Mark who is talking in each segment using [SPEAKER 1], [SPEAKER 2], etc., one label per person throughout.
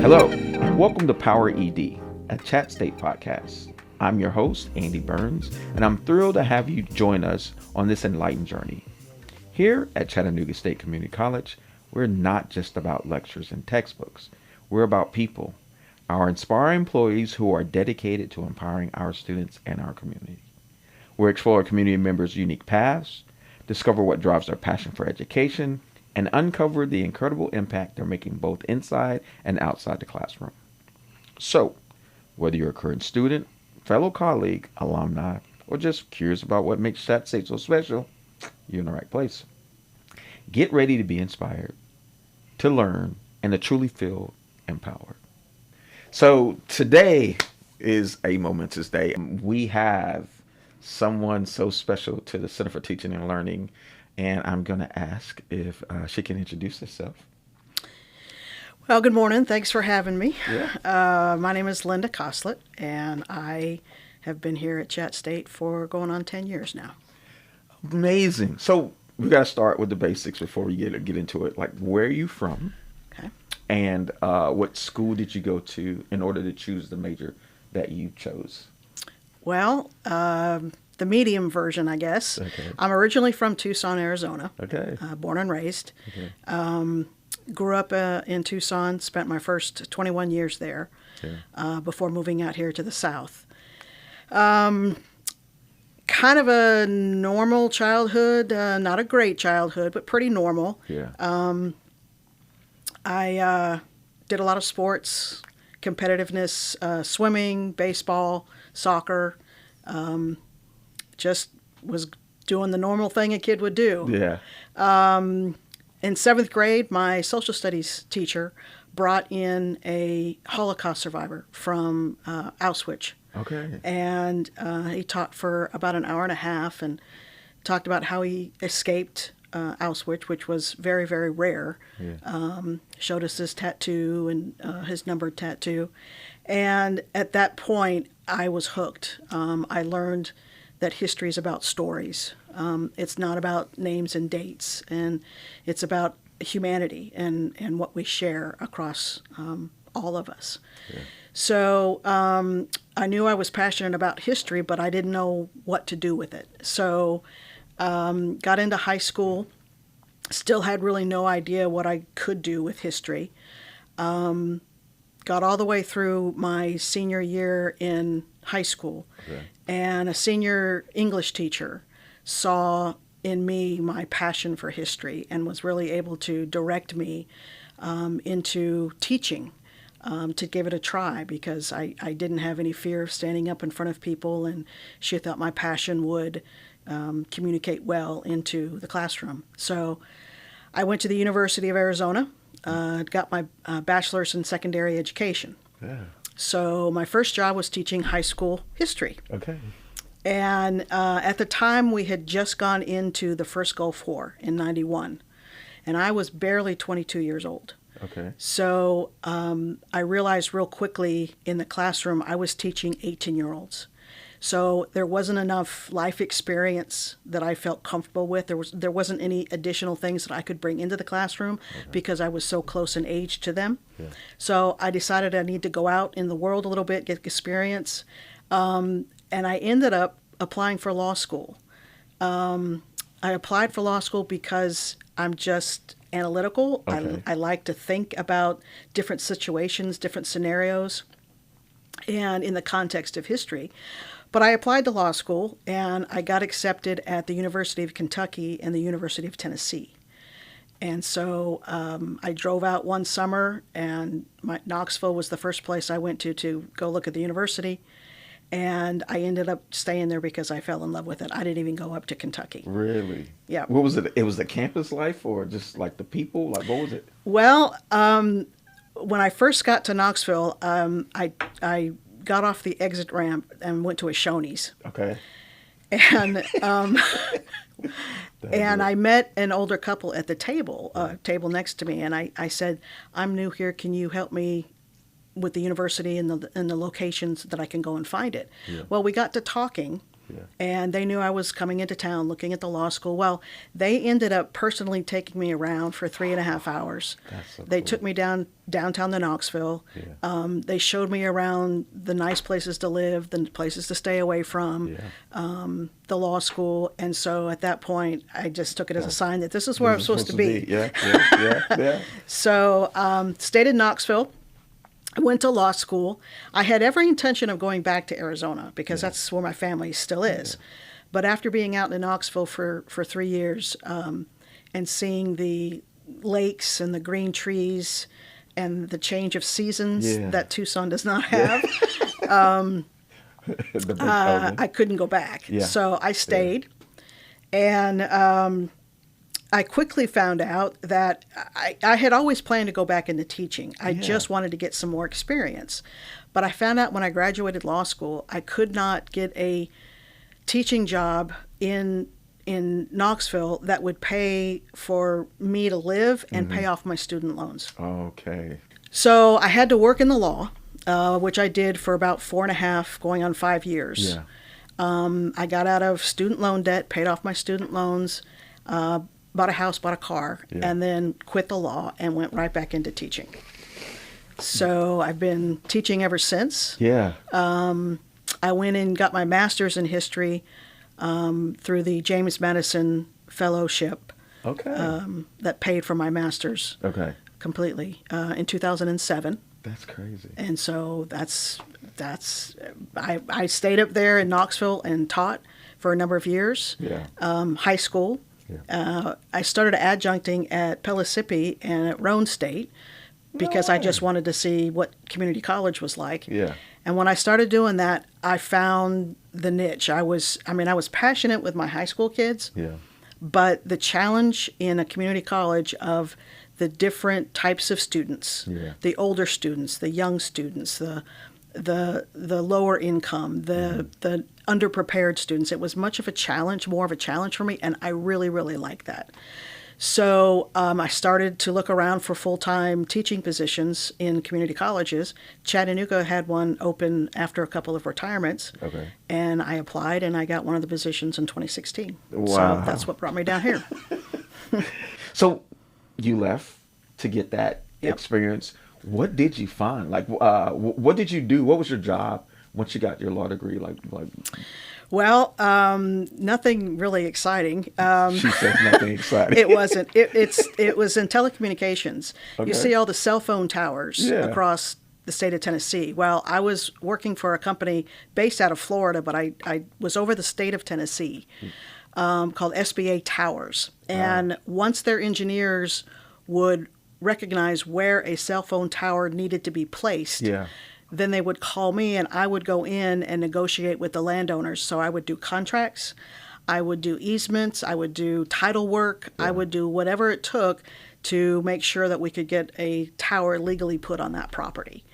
[SPEAKER 1] Hello, welcome to PowerED, a Chat State podcast. I'm your host, Andy Burns, and I'm thrilled to have you join us on this enlightened journey. Here at Chattanooga State Community College, we're not just about lectures and textbooks. We're about people, our inspiring employees who are dedicated to empowering our students and our community. We'll explore community members' unique paths, discover what drives their passion for education, and uncover the incredible impact they're making both inside and outside the classroom. So, whether you're a current student, fellow colleague, alumni, or just curious about what makes Chat State so special, you're in the right place. Get ready to be inspired, to learn, and to truly feel empowered. So today is a momentous day. We have someone so special to the Center for Teaching and Learning, and I'm going to ask if she can introduce herself.
[SPEAKER 2] Well, good morning. Thanks for having me.
[SPEAKER 1] Yeah.
[SPEAKER 2] My name is Linda Coslett, and I have been here at Chat State for going on 10 years now.
[SPEAKER 1] Amazing. So we got to start with the basics before we get into it. Like, where are you from?
[SPEAKER 2] Okay.
[SPEAKER 1] And what school did you go to in order to choose the major that you chose?
[SPEAKER 2] Well, the medium version, I guess.
[SPEAKER 1] Okay.
[SPEAKER 2] I'm originally from Tucson, Arizona.
[SPEAKER 1] Okay.
[SPEAKER 2] Born and raised.
[SPEAKER 1] Okay.
[SPEAKER 2] Grew up in Tucson, spent my first 21 years there before moving out here to the South. Kind of a normal childhood, not a great childhood, but pretty normal.
[SPEAKER 1] Yeah.
[SPEAKER 2] I did a lot of sports, competitiveness, swimming, baseball, soccer. Just was doing the normal thing a kid would do.
[SPEAKER 1] Yeah.
[SPEAKER 2] In seventh grade, my social studies teacher brought in a Holocaust survivor from Auschwitz.
[SPEAKER 1] Okay.
[SPEAKER 2] And he taught for about an hour and a half and talked about how he escaped Auschwitz, which was very, very rare.
[SPEAKER 1] Yeah.
[SPEAKER 2] Showed us his tattoo and his numbered tattoo. And at that point, I was hooked. I learned that history is about stories. It's not about names and dates, and it's about humanity and what we share across all of us.
[SPEAKER 1] Yeah.
[SPEAKER 2] So I knew I was passionate about history, but I didn't know what to do with it. So got into high school, still had really no idea what I could do with history. Got all the way through my senior year in high school, and a senior English teacher saw in me my passion for history and was really able to direct me into teaching, to give it a try, because I didn't have any fear of standing up in front of people, and she thought my passion would communicate well into the classroom. So I went to the University of Arizona, got my bachelor's in secondary education.
[SPEAKER 1] Yeah.
[SPEAKER 2] So my first job was teaching high school history.
[SPEAKER 1] Okay.
[SPEAKER 2] And at the time, we had just gone into the first Gulf War in '91, and I was barely 22 years old.
[SPEAKER 1] Okay.
[SPEAKER 2] So I realized real quickly in the classroom I was teaching 18-year-olds. So there wasn't enough life experience that I felt comfortable with. There wasn't any additional things that I could bring into the classroom because I was so close in age to them.
[SPEAKER 1] Yeah.
[SPEAKER 2] So I decided I need to go out in the world a little bit, get experience. And I ended up applying for law school. I applied for law school because I'm just analytical.
[SPEAKER 1] Okay.
[SPEAKER 2] I like to think about different situations, different scenarios, and in the context of history. But I applied to law school, and I got accepted at the University of Kentucky and the University of Tennessee. And so I drove out one summer, and Knoxville was the first place I went to go look at the university. And I ended up staying there because I fell in love with it. I didn't even go up to Kentucky.
[SPEAKER 1] Really?
[SPEAKER 2] Yeah.
[SPEAKER 1] What was it? It was the campus life, or just like the people? Like, what was it?
[SPEAKER 2] Well, when I first got to Knoxville, I got off the exit ramp and went to a Shoney's.
[SPEAKER 1] Okay.
[SPEAKER 2] And and I met an older couple at the table next to me, and I said, "I'm new here. Can you help me with the university and the locations that I can go and find it?"
[SPEAKER 1] Yeah.
[SPEAKER 2] Well, we got to talking, And they knew I was coming into town looking at the law school. Well, they ended up personally taking me around for 3.5 hours.
[SPEAKER 1] That's so
[SPEAKER 2] They
[SPEAKER 1] cool.
[SPEAKER 2] took me downtown to Knoxville.
[SPEAKER 1] Yeah.
[SPEAKER 2] They showed me around the nice places to live, the places to stay away from, the law school. And so at that point, I just took it as a sign that this is where I'm supposed to be.
[SPEAKER 1] Yeah.
[SPEAKER 2] So stayed in Knoxville. I went to law school. I had every intention of going back to Arizona because that's where my family still is. But after being out in Knoxville for 3 years and seeing the lakes and the green trees and the change of seasons that Tucson does not have, I couldn't go back.
[SPEAKER 1] Yeah.
[SPEAKER 2] So I stayed. And I quickly found out that I had always planned to go back into teaching. I just wanted to get some more experience. But I found out when I graduated law school, I could not get a teaching job in Knoxville that would pay for me to live and pay off my student loans.
[SPEAKER 1] Okay.
[SPEAKER 2] So I had to work in the law, which I did for about 4.5, going on 5 years.
[SPEAKER 1] Yeah.
[SPEAKER 2] I got out of student loan debt, paid off my student loans, bought a house, bought a car, and then quit the law and went right back into teaching. So I've been teaching ever since.
[SPEAKER 1] Yeah.
[SPEAKER 2] I went and got my master's in history through the James Madison Fellowship.
[SPEAKER 1] Okay.
[SPEAKER 2] That paid for my master's
[SPEAKER 1] Okay.
[SPEAKER 2] completely in 2007.
[SPEAKER 1] That's crazy.
[SPEAKER 2] And so I stayed up there in Knoxville and taught for a number of years.
[SPEAKER 1] Yeah.
[SPEAKER 2] High school.
[SPEAKER 1] Yeah.
[SPEAKER 2] I started adjuncting at Pellissippi and at Roane State because I just wanted to see what community college was like.
[SPEAKER 1] Yeah.
[SPEAKER 2] And when I started doing that, I found the niche. I was passionate with my high school kids, but the challenge in a community college of the different types of students, the older students, the young students, the lower income, the underprepared students. It was more of a challenge for me, and I really, really liked that. So I started to look around for full-time teaching positions in community colleges. Chattanooga had one open after a couple of retirements, and I applied, and I got one of the positions in 2016.
[SPEAKER 1] Wow.
[SPEAKER 2] So that's what brought me down here.
[SPEAKER 1] So you left to get that experience. What did you find? Like, what did you do? What was your job once you got your law degree? Like.
[SPEAKER 2] Well, nothing really exciting.
[SPEAKER 1] She said nothing exciting.
[SPEAKER 2] It wasn't. It was in telecommunications.
[SPEAKER 1] Okay.
[SPEAKER 2] You see all the cell phone towers across the state of Tennessee. Well, I was working for a company based out of Florida, but I was over the state of Tennessee called SBA Towers. And once their engineers would recognize where a cell phone tower needed to be placed, then they would call me and I would go in and negotiate with the landowners. So I would do contracts, I would do easements, I would do title work, I would do whatever it took to make sure that we could get a tower legally put on that property.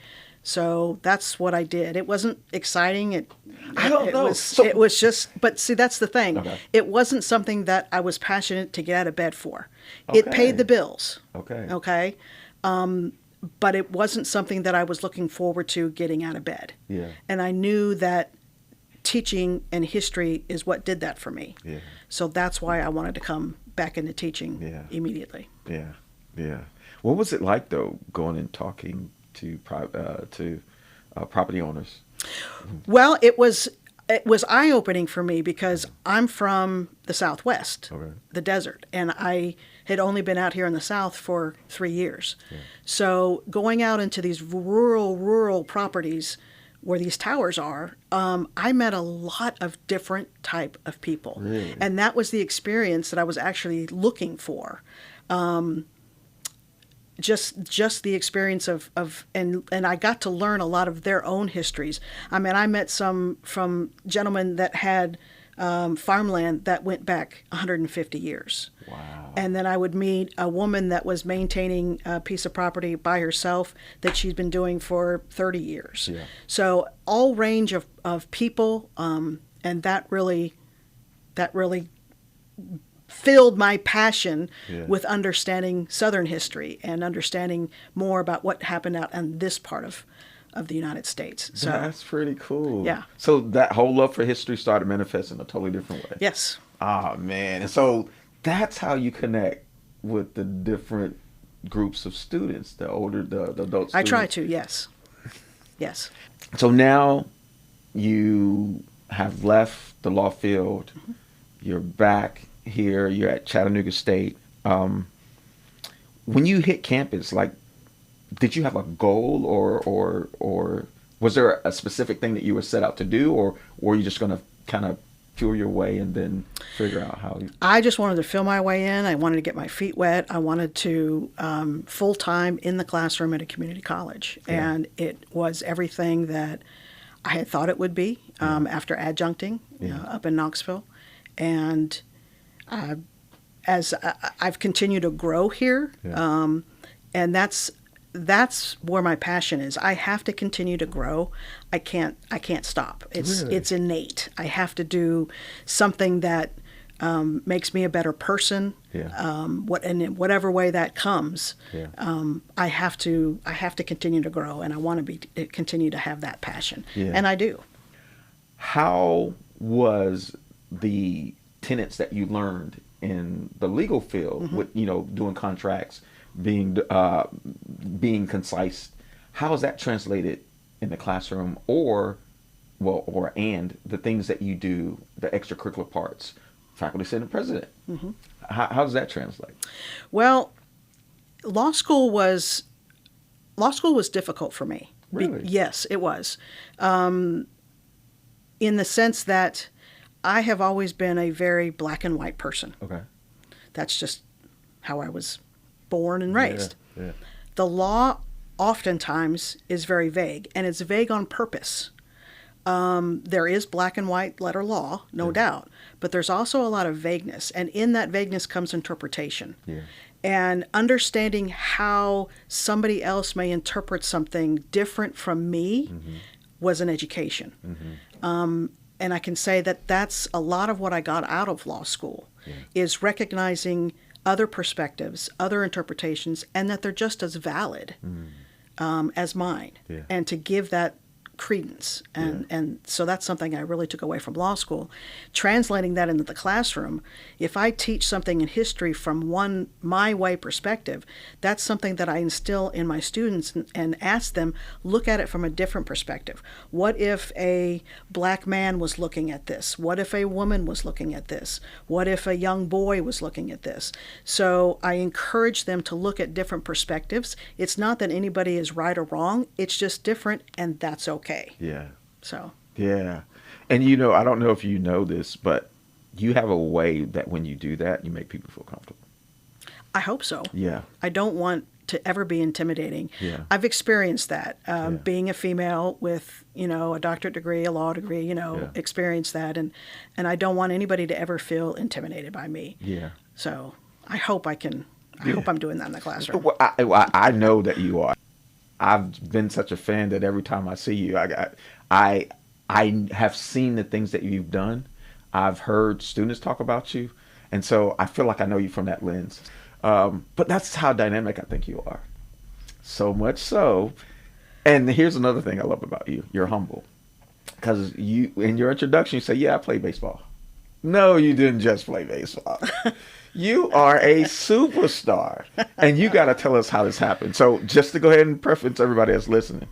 [SPEAKER 2] So that's what I did. It wasn't exciting.
[SPEAKER 1] I don't know.
[SPEAKER 2] It was just, but see, that's the thing. Okay. It wasn't something that I was passionate to get out of bed for. It paid the bills. Okay. But it wasn't something that I was looking forward to getting out of bed. Yeah. And I knew that teaching and history is what did that for me. Yeah. So that's why I wanted to come back into teaching immediately. Yeah.
[SPEAKER 1] Yeah. What was it like, though, going and talking to property owners?
[SPEAKER 2] Well, it was eye-opening for me because I'm from the Southwest, the desert, and I had only been out here in the South for 3 years. Yeah. So going out into these rural properties where these towers are, I met a lot of different type of people. Really? And that was the experience that I was actually looking for. Just the experience of and I got to learn a lot of their own histories. I mean, I met some from gentlemen that had farmland that went back 150 years. Wow. And then I would meet a woman that was maintaining a piece of property by herself that she's been doing for 30 years. Yeah. So all range of people, and that really filled my passion with understanding Southern history and understanding more about what happened out in this part of of the United States. So
[SPEAKER 1] That's pretty cool.
[SPEAKER 2] Yeah.
[SPEAKER 1] So that whole love for history started manifesting in a totally different way.
[SPEAKER 2] yes.
[SPEAKER 1] Ah, man. And so that's how you connect with the different groups of students, the adult students.
[SPEAKER 2] I try to, yes. Yes.
[SPEAKER 1] So now you have left the law field.
[SPEAKER 2] Mm-hmm.
[SPEAKER 1] You're back here. You're at Chattanooga State. When you hit campus, like, did you have a goal or was there a specific thing that you were set out to do, or were you just going to kind of feel your way and then figure out how you...
[SPEAKER 2] I just wanted to feel my way in. I wanted to get my feet wet. I wanted to full-time in the classroom at a community college.
[SPEAKER 1] Yeah.
[SPEAKER 2] And it was everything that I had thought it would be after adjuncting up in Knoxville. And as I've continued to grow here, and that's where my passion is. I have to continue to grow. I can't stop. It's innate. I have to do something that makes me a better person. In whatever way that comes, I have to continue to grow, and I want to continue to have that passion, and I do.
[SPEAKER 1] How was the tenets that you learned in the legal field with doing contracts, being concise? How is that translated in the classroom, and the things that you do, the extracurricular parts, faculty senate president? How does that translate?
[SPEAKER 2] Well, law school was difficult for me.
[SPEAKER 1] Really?
[SPEAKER 2] Yes, it was. In the sense that I have always been a very black and white person.
[SPEAKER 1] Okay.
[SPEAKER 2] That's just how I was born and raised.
[SPEAKER 1] Yeah.
[SPEAKER 2] The law oftentimes is very vague, and it's vague on purpose. There is black and white letter law, no doubt, but there's also a lot of vagueness, and in that vagueness comes interpretation.
[SPEAKER 1] Yeah.
[SPEAKER 2] And understanding how somebody else may interpret something different from me was an education. And I can say that that's a lot of what I got out of law school, is recognizing other perspectives, other interpretations, and that they're just as valid as mine, and to give that credence. And so that's something I really took away from law school. Translating that into the classroom, if I teach something in history from my way perspective, that's something that I instill in my students and ask them, look at it from a different perspective. What if a black man was looking at this? What if a woman was looking at this? What if a young boy was looking at this? So I encourage them to look at different perspectives. It's not that anybody is right or wrong. It's just different, and that's okay.
[SPEAKER 1] Yeah.
[SPEAKER 2] So.
[SPEAKER 1] Yeah. And I don't know if you know this, but you have a way that when you do that, you make people feel comfortable.
[SPEAKER 2] I hope so.
[SPEAKER 1] Yeah.
[SPEAKER 2] I don't want to ever be intimidating.
[SPEAKER 1] Yeah.
[SPEAKER 2] I've experienced that. Being a female with, a doctorate degree, a law degree, experienced that. And I don't want anybody to ever feel intimidated by me. Yeah. So I hope I hope I'm doing that in the classroom.
[SPEAKER 1] Well, I know that you are. I've been such a fan that every time I see you, I have seen the things that you've done. I've heard students talk about you, and so I feel like I know you from that lens. But that's how dynamic I think you are. So much so. And here's another thing I love about you. You're humble. Because you, in your introduction, you say, yeah, I play baseball. No, you didn't just play baseball. You are a superstar. And you got to tell us how this happened. So just to go ahead and preference everybody that's listening.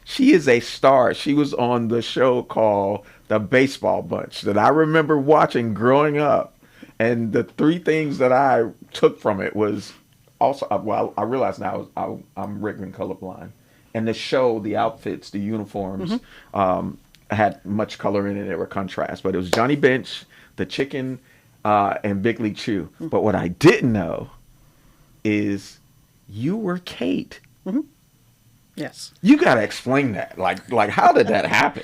[SPEAKER 1] She is a star. She was on the show called The Baseball Bunch that I remember watching growing up. And the three things that I took from it was also, well, I realize now I'm Rickman colorblind. And the show, the outfits, the uniforms, had much color in it. They were contrast. But it was Johnny Bench, the chicken, and Big League Chew. But what I didn't know is you were Kate.
[SPEAKER 2] Mm-hmm. Yes.
[SPEAKER 1] You got to explain that. Like how did that happen?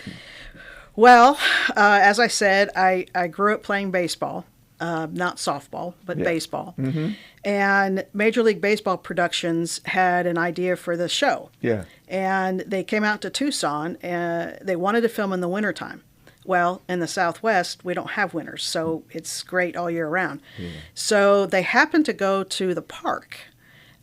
[SPEAKER 2] Well, as I said, I grew up playing baseball. Not softball, but baseball. Mm-hmm. And Major League Baseball Productions had an idea for the show. Yeah. And they came out to Tucson, and they wanted to film in the wintertime. Well, in the Southwest, we don't have winters, so it's great all year round. Yeah. So they happened to go to the park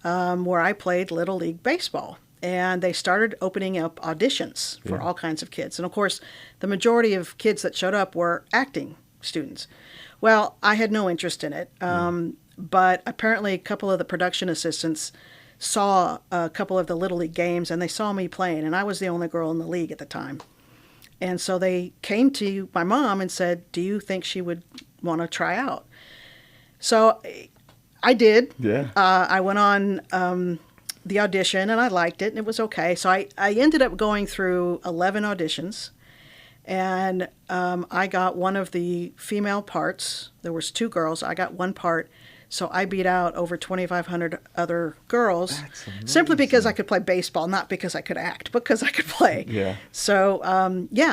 [SPEAKER 2] where I played Little League Baseball. and they started opening up auditions for all kinds of kids. And of course, the majority of kids that showed up were acting students. Well, I had no interest in it, but apparently a couple of the production assistants saw a couple of the Little League games, and they saw me playing, and I was the only girl in the league at the time. And so they came to my mom and said, do you think she would want to try out? So I did.
[SPEAKER 1] Yeah.
[SPEAKER 2] I went on the audition, and I liked it, and it was okay. So I ended up going through 11 auditions, and I got one of the female parts. There was 2 girls. I got one part. So I beat out over 2,500 other girls simply because I could play baseball, not because I could act, because I could play.
[SPEAKER 1] Yeah.
[SPEAKER 2] So,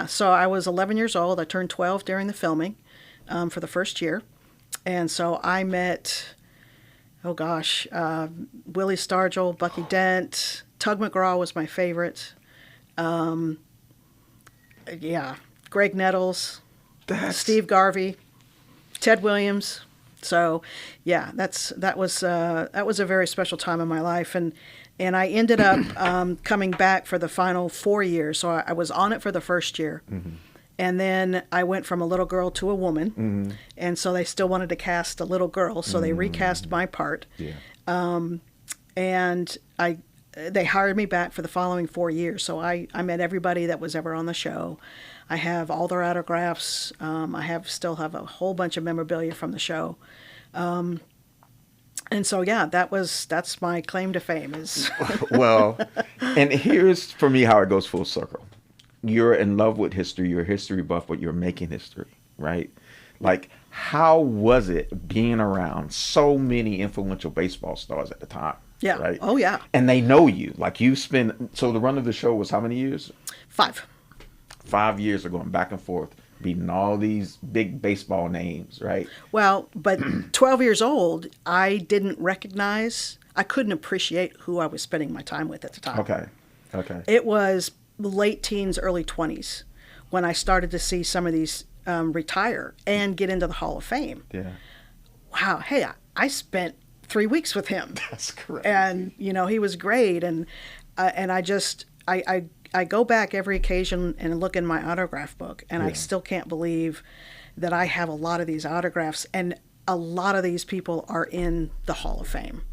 [SPEAKER 2] so I was 11 years old. I turned 12 during the filming for the first year. And so I met, Willie Stargell, Bucky Dent, Tug McGraw was my favorite. Greg Nettles, Steve Garvey, Ted Williams. So, yeah, that was a very special time in my life, and I ended up coming back for the final 4 years. So I was on it for the first year, and then I went from a little girl to a woman, and so they still wanted to cast a little girl, so they recast my part, and they hired me back for the following 4 years. So I met everybody that was ever on the show. I have all their autographs. I still have a whole bunch of memorabilia from the show. And so, that's my claim to fame is.
[SPEAKER 1] Well, and here's for me how it goes full circle. You're in love with history. You're a history buff, but you're making history, right? Like, how was it being around so many influential baseball stars at the time?
[SPEAKER 2] Yeah.
[SPEAKER 1] Right?
[SPEAKER 2] Oh, yeah.
[SPEAKER 1] And they know you. Like, so the run of the show was how many years?
[SPEAKER 2] 5.
[SPEAKER 1] 5 years of going back and forth, beating all these big baseball names, right?
[SPEAKER 2] Well, but 12 years old, I couldn't appreciate who I was spending my time with at the time.
[SPEAKER 1] Okay.
[SPEAKER 2] It was late teens, early 20s when I started to see some of these retire and get into the Hall of Fame.
[SPEAKER 1] Yeah.
[SPEAKER 2] Wow. Hey, I spent 3 weeks with him.
[SPEAKER 1] That's correct.
[SPEAKER 2] And, he was great. And I go back every occasion and look in my autograph book, and I still can't believe that I have a lot of these autographs, and a lot of these people are in the Hall of Fame.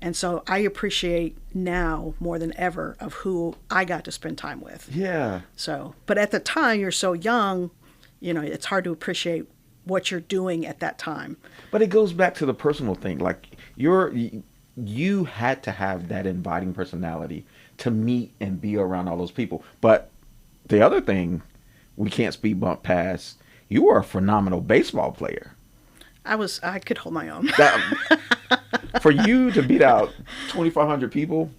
[SPEAKER 2] And so I appreciate now more than ever of who I got to spend time with.
[SPEAKER 1] Yeah.
[SPEAKER 2] So, but at the time you're so young, it's hard to appreciate what you're doing at that time.
[SPEAKER 1] But it goes back to the personal thing. Like you had to have that inviting personality to meet and be around all those people. But the other thing we can't speed bump past, you were a phenomenal baseball player.
[SPEAKER 2] I could hold my own.
[SPEAKER 1] For you to beat out 2,500 people,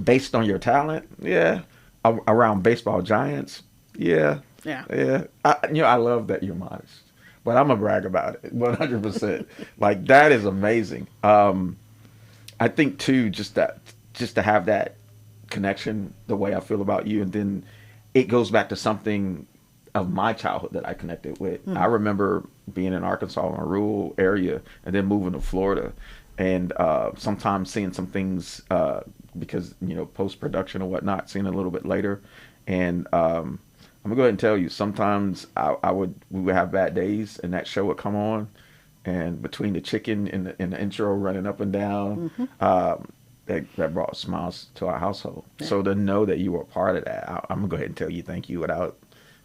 [SPEAKER 1] based on your talent, around baseball giants, I love that you're modest, but I'm gonna brag about it 100%. Like, that is amazing. I think too, just to have that connection the way I feel about you, and then it goes back to something of my childhood that I connected with. I remember being in Arkansas in a rural area and then moving to Florida, and sometimes seeing some things because post-production or whatnot, seeing a little bit later. And I'm gonna go ahead and tell you, sometimes we would have bad days, and that show would come on, and between the chicken and the intro running up and down, that brought smiles to our household. Yeah. So to know that you were a part of that, I'm gonna go ahead and tell you thank you without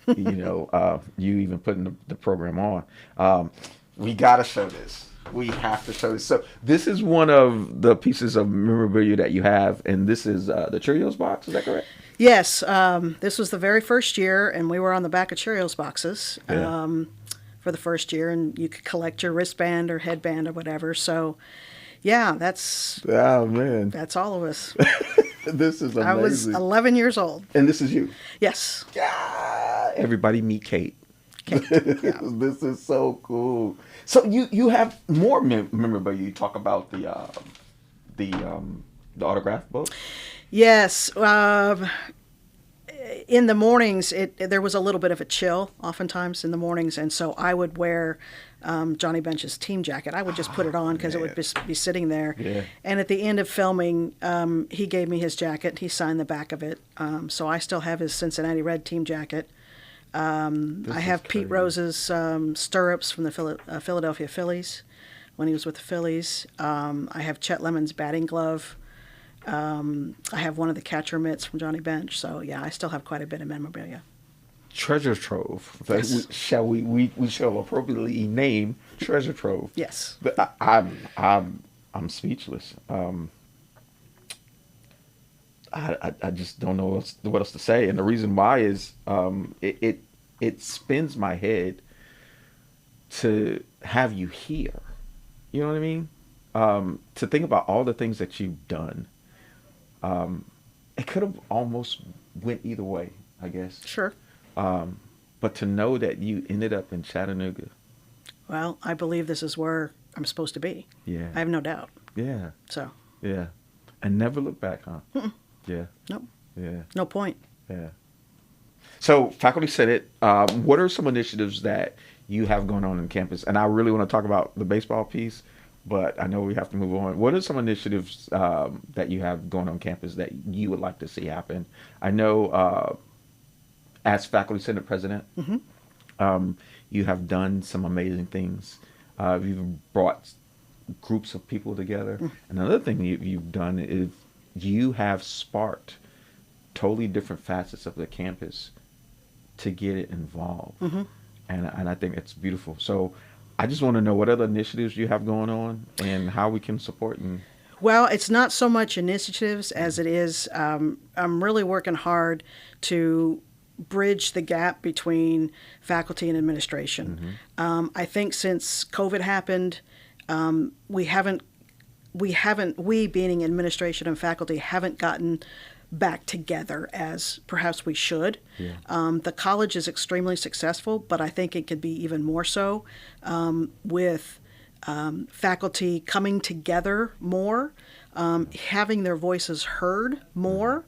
[SPEAKER 1] you even putting the program on. We gotta show this. We have to show this. So this is one of the pieces of memorabilia that you have, and this is the Cheerios box. Is that correct?
[SPEAKER 2] Yes. This was the very first year, and we were on the back of Cheerios boxes for the first year, and you could collect your wristband or headband or whatever. So, that's all of us.
[SPEAKER 1] This is amazing.
[SPEAKER 2] I was 11 years old.
[SPEAKER 1] And this is you? Yes.
[SPEAKER 2] Yeah.
[SPEAKER 1] Everybody meet Kate.
[SPEAKER 2] Yeah.
[SPEAKER 1] This is so cool. So you have more memorabilia. You talk about the autograph book.
[SPEAKER 2] Yes. In the mornings, there was a little bit of a chill oftentimes in the mornings, and so I would wear Johnny Bench's team jacket. I would just put it on because it would be sitting there.
[SPEAKER 1] Yeah.
[SPEAKER 2] And at the end of filming, he gave me his jacket. He signed the back of it. So I still have his Cincinnati Red team jacket. I have Pete Rose's stirrups from the Philadelphia Phillies when he was with the Phillies. I have Chet Lemon's batting glove. I have one of the catcher mitts from Johnny Bench. So, yeah, I still have quite a bit of memorabilia.
[SPEAKER 1] Treasure trove.
[SPEAKER 2] Yes.
[SPEAKER 1] We shall appropriately name treasure trove.
[SPEAKER 2] Yes.
[SPEAKER 1] But I'm speechless. I just don't know what else to say, and the reason why is it spins my head to have you here. You know what I mean? To think about all the things that you've done. It could have almost went either way, I guess.
[SPEAKER 2] Sure.
[SPEAKER 1] But to know that you ended up in Chattanooga.
[SPEAKER 2] Well, I believe this is where I'm supposed to be.
[SPEAKER 1] Yeah.
[SPEAKER 2] I have no doubt.
[SPEAKER 1] Yeah.
[SPEAKER 2] So.
[SPEAKER 1] Yeah. And never look back, huh?
[SPEAKER 2] Mm-mm.
[SPEAKER 1] Yeah.
[SPEAKER 2] Nope.
[SPEAKER 1] Yeah.
[SPEAKER 2] No point.
[SPEAKER 1] Yeah. So, Faculty Senate, what are some initiatives that you have going on campus? And I really want to talk about the baseball piece, but I know we have to move on. What are some initiatives that you have going on campus that you would like to see happen? I know as Faculty Senate President, you have done some amazing things. You've brought groups of people together. Another thing you've done is you have sparked totally different facets of the campus to get it involved. And I think it's beautiful. So I just want to know what other initiatives you have going on and how we can support and
[SPEAKER 2] Well, it's not so much initiatives as it is I'm really working hard to bridge the gap between faculty and administration. I think since COVID happened, we being administration and faculty haven't gotten back together as perhaps we should. The college is extremely successful, but I think it could be even more so with faculty coming together more, having their voices heard more,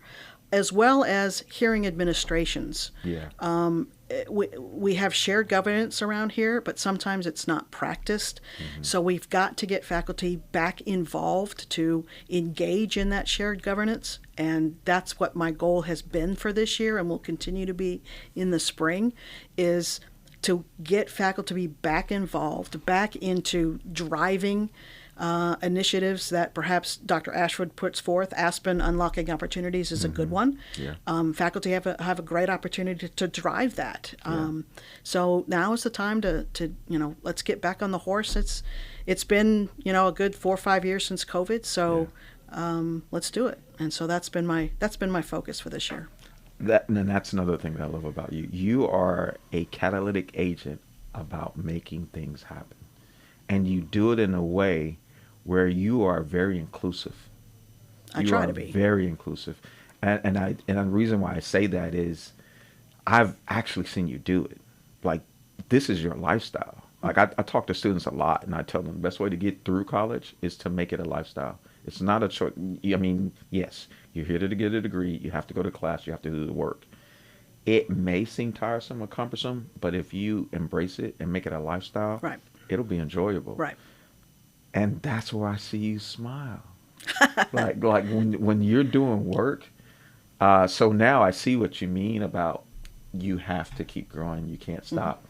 [SPEAKER 2] as well as hearing administrations. We have shared governance around here, but sometimes it's not practiced. So we've got to get faculty back involved to engage in that shared governance. And that's what my goal has been for this year and will continue to be in the spring, is to get faculty to be back involved, back into driving initiatives that perhaps Dr. Ashwood puts forth. Aspen Unlocking Opportunities is a good one. Faculty have a great opportunity to drive that. So now is the time to let's get back on the horse. It's been a good 4 or 5 years since COVID, so let's do it. And so that's been my focus for this year.
[SPEAKER 1] And that's another thing that I love about you. You are a catalytic agent about making things happen, and you do it in a way where you are very inclusive.
[SPEAKER 2] I try to be
[SPEAKER 1] very inclusive, and the reason why I say that is, I've actually seen you do it. Like, this is your lifestyle. Like, I talk to students a lot, and I tell them the best way to get through college is to make it a lifestyle. It's not a choice. I mean, yes, you're here to get a degree. You have to go to class. You have to do the work. It may seem tiresome or cumbersome, but if you embrace it and make it a lifestyle, it'll be enjoyable. And that's where I see you smile. like when you're doing work. So now I see what you mean about you have to keep growing. You can't stop.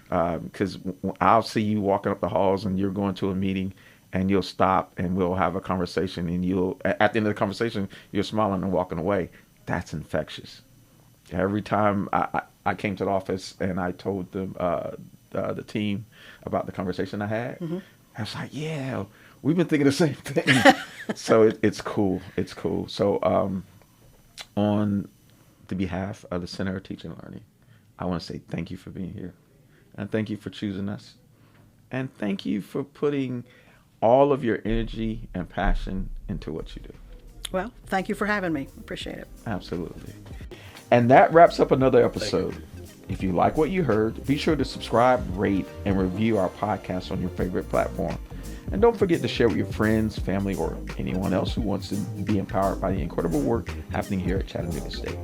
[SPEAKER 1] Because I'll see you walking up the halls and you're going to a meeting and you'll stop and we'll have a conversation, and at the end of the conversation, you're smiling and walking away. That's infectious. Every time I came to the office and I told them, the team about the conversation I had, I was like, yeah, we've been thinking the same thing. So it's cool. It's cool. So on the behalf of the Center of Teaching and Learning, I want to say thank you for being here. And thank you for choosing us. And thank you for putting all of your energy and passion into what you do.
[SPEAKER 2] Well, thank you for having me. Appreciate it.
[SPEAKER 1] Absolutely. And that wraps up another episode. If you like what you heard, be sure to subscribe, rate, and review our podcast on your favorite platform. And don't forget to share with your friends, family, or anyone else who wants to be empowered by the incredible work happening here at Chattanooga State.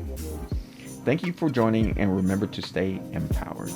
[SPEAKER 1] Thank you for joining, and remember to stay empowered.